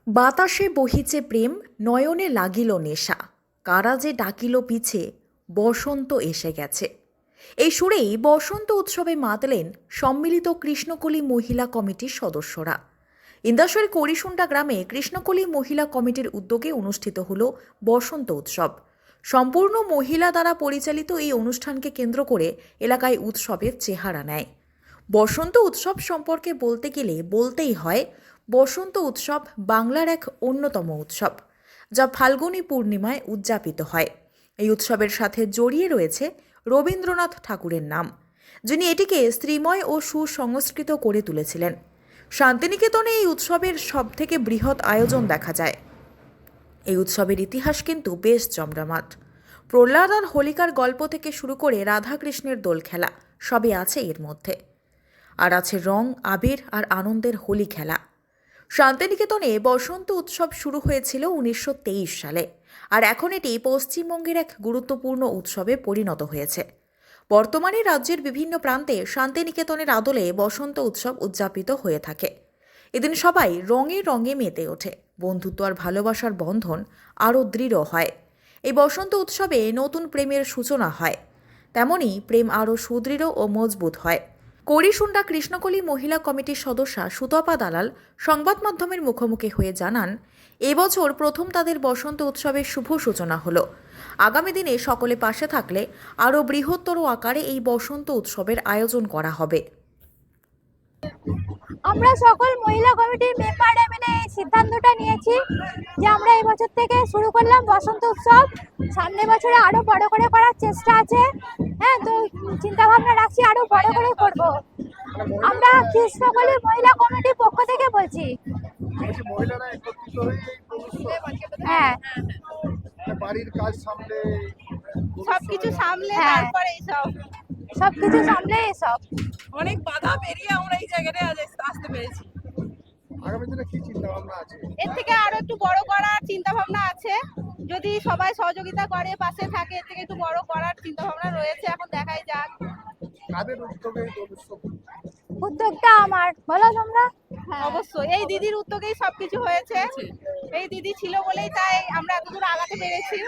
বাতাসে বহিছে প্রেম, নয়নে লাগিল নেশা, কারা যে ডাকিল পিছে, বসন্ত এসে গেছে। এই সুরেই বসন্ত উৎসবে মাতলেন সম্মিলিত কৃষ্ণকলি মহিলা কমিটির সদস্যরা। ইন্দাসের করিসুন্ডা গ্রামে কৃষ্ণকলি মহিলা কমিটির উদ্যোগে অনুষ্ঠিত হল বসন্ত উৎসব। সম্পূর্ণ মহিলা দ্বারা পরিচালিত এই অনুষ্ঠানকে কেন্দ্র করে এলাকায় উৎসবের চেহারা নেয়। বসন্ত উৎসব সম্পর্কে বলতে গেলে বলতেই হয়, বসন্ত উৎসব বাংলার এক অন্যতম উৎসব, যা ফাল্গুনী পূর্ণিমায় উদযাপিত হয়। এই উৎসবের সাথে জড়িয়ে রয়েছে রবীন্দ্রনাথ ঠাকুরের নাম, যিনি এটিকে শ্রীময় ও সুসংস্কৃত করে তুলেছিলেন। শান্তিনিকেতনে এই উৎসবের সবথেকে বৃহৎ আয়োজন দেখা যায়। এই উৎসবের ইতিহাস কিন্তু বেশ জমজমাট। প্রহ্লাদ আর হোলিকার গল্প থেকে শুরু করে রাধাকৃষ্ণের দোল খেলা সবই আছে এর মধ্যে। আর আছে রং, আবির আর আনন্দের হোলি খেলা। শান্তিনিকেতনে বসন্ত উৎসব শুরু হয়েছিল 1923 সালে, আর এখন এটি পশ্চিমবঙ্গের এক গুরুত্বপূর্ণ উৎসবে পরিণত হয়েছে। বর্তমানে রাজ্যের বিভিন্ন প্রান্তে শান্তিনিকেতনের আদলে বসন্ত উৎসব উদযাপিত হয়ে থাকে। এদিন সবাই রঙে রঙে মেতে ওঠে, বন্ধুত্ব আর ভালোবাসার বন্ধন আরও দৃঢ় হয়। এই বসন্ত উৎসবে নতুন প্রেমের সূচনা হয়, তেমনি প্রেম আরও সুদৃঢ় ও মজবুত হয়। করিসুন্ডা কৃষ্ণকলি মহিলা কমিটির সদস্যা সুতপা দালাল সংবাদ মাধ্যমের মুখোমুখি হয়ে জানান, এবছর প্রথম তাদের বসন্ত উৎসবের শুভ সূচনা হলো। আগামী দিনে সকলে পাশে থাকলে আরও বৃহত্তর আকারে এই বসন্ত উৎসবের আয়োজন করা হবে। আমরা সকল মহিলা কমিটির মেম্বাররা মিলে এই সিদ্ধান্তটা নিয়েছি যে আমরা এই বছর থেকে শুরু করলাম বসন্ত উৎসব। সামনের বছরে আরো বড় করে করার চেষ্টা আছে। হ্যাঁ, তো চিন্তা ভাবনা রাখছি আরো বড় করে করব। আমরা কৃষ্ণকলি মহিলা কমিটির পক্ষ থেকে বলছি। হ্যাঁ, বাড়ির কাজ সামলে সবকিছু সামলে হ্যাঁ। তারপরে এইসব সবকিছু সামলে এসব অনেক বাধা পেরিয়ে আমরা এই জায়গাটায় আজ আসতে পেরেছি। আগামী দিনে কি চিন্তা ভাবনা আছে? এর থেকে আরো একটু বড় করার চিন্তা ভাবনা আছে, যদি সবাই সহযোগিতা করে পাশে থাকে এর থেকে একটু বড় করার চিন্তা ভাবনা রয়েছে, এখন দেখাই যাক। কাদের উদ্যোগে এই দোল উৎসব? উদ্যোগটা আমার, বলো তোমরা। অবশ্যই এই দিদির উদ্যোগেই সবকিছু হয়েছে। এই দিদি ছিল বলেই তাই আমরা এতদূর আগাতে পেরেছি।